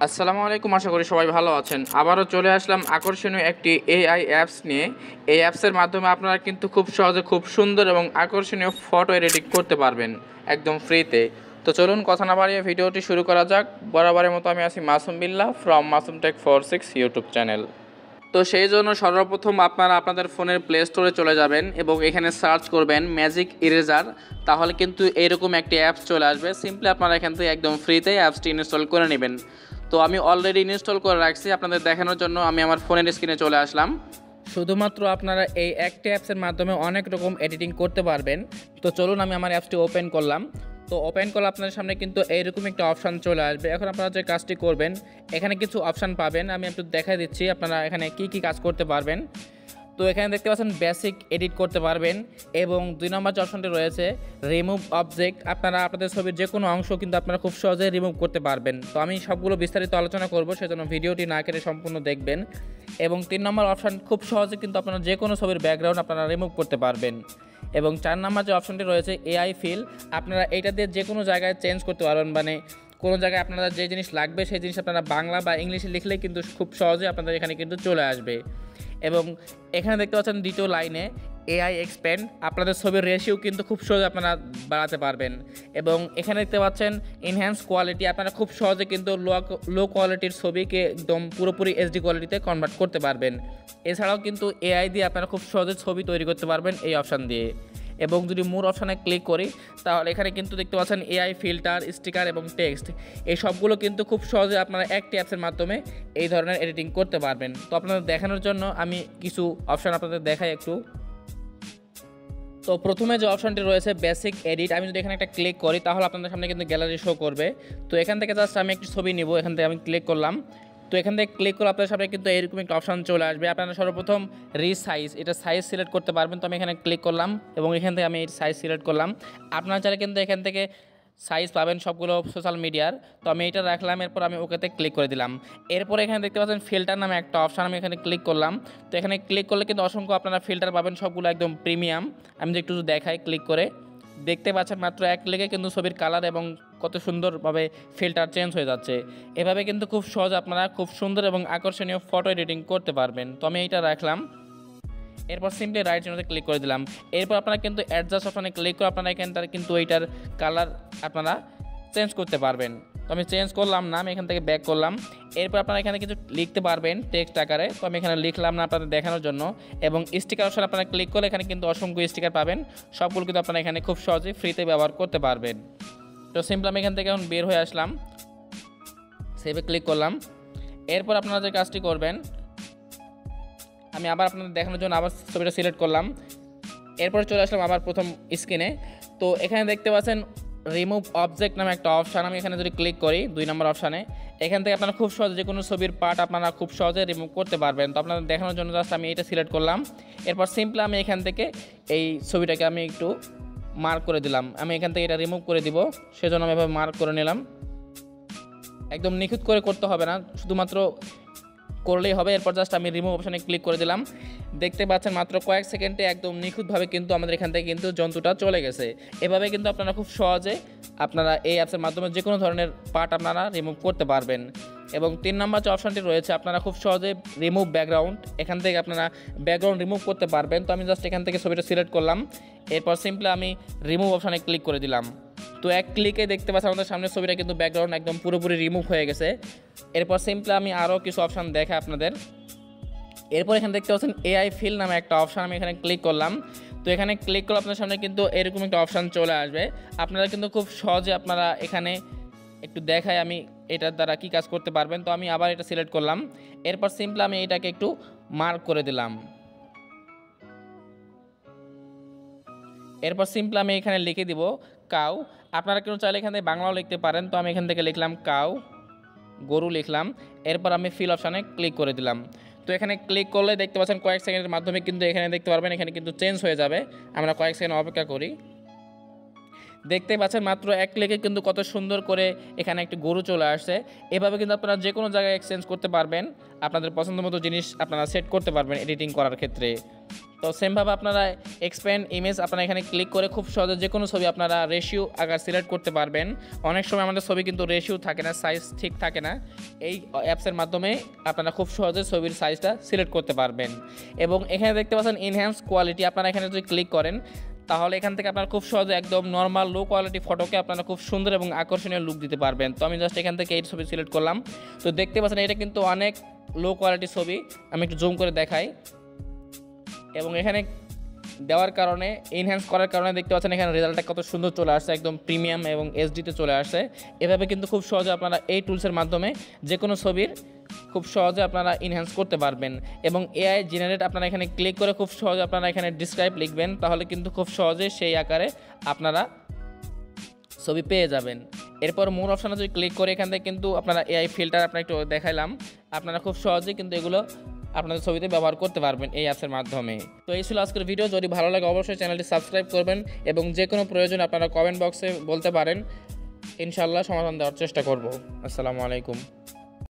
আসসালামু আলাইকুম, আশা করি সবাই ভালো আছেন। আবারও চলে আসলাম আকর্ষণীয় একটি এআই অ্যাপস নিয়ে। এই অ্যাপসের মাধ্যমে আপনারা কিন্তু খুব সহজে খুব সুন্দর এবং আকর্ষণীয় ফটো এডিটিং করতে পারবেন একদম ফ্রিতে। তো চলুন কথা না বাড়িয়ে ভিডিওটি শুরু করা যাক। বরাবরের মতো আমি আছি Masum Billah from Masum tech 46 YouTube channel. তো সেই জন্য সর্বপ্রথম আপনারা আপনাদের ফোনের প্লে স্টোরে চলে যাবেন এবং এখানে সার্চ করবেন ম্যাজিক ইরেজার। তাহলে কিন্তু এইরকম একটি অ্যাপস চলে আসবে। সিম্পলি আপনারা এখান থেকে একদম ফ্রিতে অ্যাপসটি ইনস্টল করে নেবেন। তো আমি অলরেডি ইনস্টল করে রাখছি, আপনাদের দেখানোর জন্য আমি আমার ফোনের স্ক্রিনে চলে আসলাম। শুধুমাত্র আপনারা এই একটি অ্যাপসের মাধ্যমে অনেক রকম এডিটিং করতে পারবেন। তো চলুন আমি আমার অ্যাপসটি ওপেন করলাম। তো ওপেন করলে আপনাদের সামনে কিন্তু এইরকম একটা অপশান চলে আসবে। এখন আপনারা যে কাজটি করবেন, এখানে কিছু অপশান পাবেন, আমি একটু দেখাই দিচ্ছি আপনারা এখানে কি কি কাজ করতে পারবেন। তো এখানে দেখতে পাচ্ছেন বেসিক এডিট করতে পারবেন এবং 2 নম্বর যে অপশনটি রয়েছে রিমুভ অবজেক্ট, আপনারা আপনাদের ছবির যে কোনো অংশ কিন্তু আপনারা খুব সহজে রিমুভ করতে পারবেন। তো আমি সবগুলো বিস্তারিত আলোচনা করব, সেজন্য ভিডিওটি না কেটে সম্পূর্ণ দেখবেন। এবং 3 নম্বর অপশান, খুব সহজে কিন্তু আপনারা যে কোনো ছবির ব্যাকগ্রাউন্ড আপনারা রিমুভ করতে পারবেন। এবং 4 নম্বর যে অপশনটি রয়েছে এআই ফিল, আপনারা এইটা দিয়ে যে কোনো জায়গায় চেঞ্জ করতে পারবেন। মানে কোনো জায়গায় আপনারা যে জিনিস লাগবে সেই জিনিস আপনারা বাংলা বা ইংলিশে লিখলেই কিন্তু খুব সহজে আপনাদের এখানে কিন্তু চলে আসবে। এবং এখানে দেখতে পাচ্ছেন দ্বিতীয় লাইনে এআই এক্সপ্যান্ড, আপনাদের ছবির রেশিও কিন্তু খুব সহজে আপনারা বাড়াতে পারবেন। এবং এখানে দেখতে পাচ্ছেন এনহ্যান্স কোয়ালিটি, আপনারা খুব সহজে কিন্তু লো কোয়ালিটির ছবিকে একদম পুরোপুরি এইচডি কোয়ালিটিতে কনভার্ট করতে পারবেন। এছাড়াও কিন্তু এআই দিয়ে আপনারা খুব সহজে ছবি তৈরি করতে পারবেন এই অপশান দিয়ে। এবং যদি মোর অপশানে ক্লিক করি, তাহলে এখানে কিন্তু দেখতে পাচ্ছেন এআই ফিল্টার, স্টিকার এবং টেক্সট, এই সবগুলো কিন্তু খুব সহজে আপনারা একটি অ্যাপসের মাধ্যমে এই ধরনের এডিটিং করতে পারবেন। তো আপনাদের দেখানোর জন্য আমি কিছু অপশান আপনাদের দেখাই একটু। তো প্রথমে যে অপশানটি রয়েছে বেসিক এডিট, আমি যদি এখানে একটা ক্লিক করি তাহলে আপনাদের সামনে কিন্তু গ্যালারি শো করবে। তো এখান থেকে জাস্ট আমি একটি ছবি নিব, এখান থেকে আমি ক্লিক করলাম। তো এখান থেকে ক্লিক করে আপনাদের সামনে কিন্তু এরকম একটা অপশান চলে আসবে। আপনারা সর্বপ্রথম রিসাইজ, এটা সাইজ সিলেক্ট করতে পারবেন। তো আমি এখানে ক্লিক করলাম এবং এখান থেকে আমি এই সাইজ সিলেক্ট করলাম। আপনারা চাইলে কিন্তু এখান থেকে সাইজ পাবেন সবগুলো সোশ্যাল মিডিয়ার। তো আমি এটা রাখলাম, এরপর আমি ওকেতে ক্লিক করে দিলাম। এরপর এখানে দেখতে পাচ্ছেন ফিল্টার নামে একটা অপশান, আমি এখানে ক্লিক করলাম। তো এখানে ক্লিক করলে কিন্তু অসংখ্য আপনারা ফিল্টার পাবেন, সবগুলো একদম প্রিমিয়াম। আমি যদি একটু দেখাই ক্লিক করে, দেখতে পাচ্ছেন মাত্র এক ক্লিকে কিন্তু ছবির কালার এবং কত সুন্দরভাবে ফিল্টার চেঞ্জ হয়ে যাচ্ছে। এভাবে কিন্তু খুব সহজ আপনারা খুব সুন্দর এবং আকর্ষণীয় ফটো এডিটিং করতে পারবেন। তো আমি এইটা রাখলাম, এরপর সিম্পলি রাইট চিহ্নতে ক্লিক করে দিলাম। এরপর আপনারা কিন্তু অ্যাডজাস্ট অপশানে ক্লিক করে আপনারা এখানটার কিন্তু এইটার কালার আপনারা চেঞ্জ করতে পারবেন। তো আমি চেঞ্জ করলাম না, আমি এখান থেকে ব্যাক করলাম। এরপর আপনারা এখানে কিছু লিখতে পারবেন টেক্সট আকারে। তো আমি এখানে লিখলাম না আপনাদের দেখানোর জন্য। এবং স্টিকার অপশানে আপনারা ক্লিক করলে এখানে কিন্তু অসংখ্য স্টিকার পাবেন, সবগুলো কিন্তু আপনারা এখানে খুব সহজেই ফ্রিতে ব্যবহার করতে পারবেন। তো সিম্পলি আমি এখান থেকে এখন বের হয়ে আসলাম, সেভে ক্লিক করলাম। এরপর আপনারা যে কাজটি করবেন, আমি আবার আপনাদের দেখানোর জন্য আবার ছবিটা সিলেক্ট করলাম। এরপর চলে আসলাম আবার প্রথম স্ক্রিনে। তো এখানে দেখতে পাচ্ছেন রিমুভ অবজেক্ট নামে একটা অপশান, আমি এখানে যদি ক্লিক করি 2 নম্বর অপশানে, এখান থেকে আপনারা খুব সহজে যে কোনো ছবির পার্ট আপনারা খুব সহজে রিমুভ করতে পারবেন। তো আপনাদের দেখানোর জন্য জাস্ট আমি এটা সিলেক্ট করলাম। এরপর সিম্পলি আমি এখান থেকে এই ছবিটাকে আমি একটু মার্ক করে দিলাম, আমি এখান থেকে এটা রিমুভ করে দিব, সেজন্য আমি এভাবে মার্ক করে নিলাম। একদম নিখুঁত করে করতে হবে না, শুধুমাত্র করলেই হবে। এরপর জাস্ট আমি রিমুভ অপশানে ক্লিক করে দিলাম। দেখতে পাচ্ছেন মাত্র কয়েক সেকেন্ডে একদম নিখুঁতভাবে কিন্তু আমাদের এখান থেকে কিন্তু জন্তুটা চলে গেছে। এভাবে কিন্তু আপনারা খুব সহজে আপনারা এই অ্যাপসের মাধ্যমে যে কোনো ধরনের পার্ট আপনারা রিমুভ করতে পারবেন। এবং 3 নম্বর যে অপশানটি রয়েছে, আপনারা খুব সহজে রিমুভ ব্যাকগ্রাউন্ড, এখান থেকে আপনারা ব্যাকগ্রাউন্ড রিমুভ করতে পারবেন। তো আমি জাস্ট এখান থেকে ছবিটা সিলেক্ট করলাম, এরপর সিম্পলি আমি রিমুভ অপশানে ক্লিক করে দিলাম। তো এক ক্লিকে দেখতে পাচ্ছেন আমাদের সামনের ছবিটা কিন্তু ব্যাকগ্রাউন্ড একদম পুরোপুরি রিমুভ হয়ে গেছে। এরপর সিম্পলি আমি আরও কিছু অপশান দেখাই আপনাদের। এরপর এখানে দেখতে পাচ্ছেন এআই ফিল নামে একটা অপশান, আমি এখানে ক্লিক করলাম। তো এখানে ক্লিক করলে আপনার সামনে কিন্তু এরকম একটা অপশান চলে আসবে। আপনারা কিন্তু খুব সহজে আপনারা এখানে একটু দেখাই আমি এটার দ্বারা কী কাজ করতে পারবেন। তো আমি আবার এটা সিলেক্ট করলাম, এরপর সিম্পলি আমি এটাকে একটু মার্ক করে দিলাম। এরপর সিম্পলি আমি এখানে লিখে দিব কাউ। আপনারা কেউ চাইলে এখান থেকে বাংলাও লিখতে পারেন। তো আমি এখান থেকে লিখলাম কাউ, গরু লিখলাম। এরপর আমি ফিল অপশানে ক্লিক করে দিলাম। তো এখানে ক্লিক করলে দেখতে পাচ্ছেন কয়েক সেকেন্ডের মাধ্যমে কিন্তু এখানে দেখতে পারবেন এখানে কিন্তু চেঞ্জ হয়ে যাবে। আমরা কয়েক সেকেন্ড অপেক্ষা করি। দেখতেই পাচ্ছেন মাত্র এক ক্লিকে কিন্তু কত সুন্দর করে এখানে একটি গরু চলে আসছে। এভাবে কিন্তু আপনারা যে কোনো জায়গায় এক্সচেঞ্জ করতে পারবেন, আপনাদের পছন্দ মতো জিনিস আপনারা সেট করতে পারবেন এডিটিং করার ক্ষেত্রে। তো সেমভাবে আপনারা এক্সপ্যান্ড ইমেজ আপনারা এখানে ক্লিক করে খুব সহজে যে কোনো ছবি আপনারা রেশিও আকার সিলেক্ট করতে পারবেন। অনেক সময় আমাদের ছবি কিন্তু রেশিও থাকে না, সাইজ ঠিক থাকে না। এই অ্যাপসের মাধ্যমে আপনারা খুব সহজে ছবির সাইজটা সিলেক্ট করতে পারবেন। এবং এখানে দেখতে পাচ্ছেন এনহ্যান্স কোয়ালিটি, আপনারা এখানে যদি ক্লিক করেন তাহলে এখান থেকে আপনারা খুব সহজে একদম নর্মাল লো কোয়ালিটি ফটোকে আপনারা খুব সুন্দর এবং আকর্ষণীয় লুক দিতে পারবেন। তো আমি জাস্ট এখান থেকে এই ছবি সিলেক্ট করলাম। তো দেখতে পাচ্ছেন এটা কিন্তু অনেক লো কোয়ালিটি ছবি, আমি একটু জুম করে দেখাই। এবং এখানে দেওয়ার কারণে এনহ্যান্স করার কারণে দেখতে পাচ্ছেন এখানে রেজাল্টটা কত সুন্দর চলে আসছে, একদম প্রিমিয়াম এবং এইচডিতে চলে আসছে। এভাবে কিন্তু খুব সহজে আপনারা এই টুলসের মাধ্যমে যে কোনো ছবির খুব সহজে আপনারা এনহ্যান্স করতে পারবেন। এবং এআই জেনারেট আপনারা এখানে ক্লিক করে খুব সহজে আপনারা এখানে ডিসক্রাইব লিখবেন, তাহলে কিন্তু খুব সহজে সেই আকারে আপনারা ছবি পেয়ে যাবেন। এরপর মোর অপশানে যদি ক্লিক করে এখান থেকে কিন্তু আপনারা এআই ফিল্টার আপনারা একটু দেখাইলাম, আপনারা খুব সহজেই কিন্তু এগুলো আপনাদের ছবিতে ব্যবহার করতে পারবেন এই অ্যাপসের মাধ্যমে। তো এই ছিল আজকের ভিডিও। যদি ভালো লাগে অবশ্যই চ্যানেলটি সাবস্ক্রাইব করবেন এবং যে কোনো প্রয়োজন আপনারা কমেন্ট বক্সে বলতে পারেন, ইনশাআল্লাহ সমাধান দেওয়ার চেষ্টা করব। আসসালামু আলাইকুম।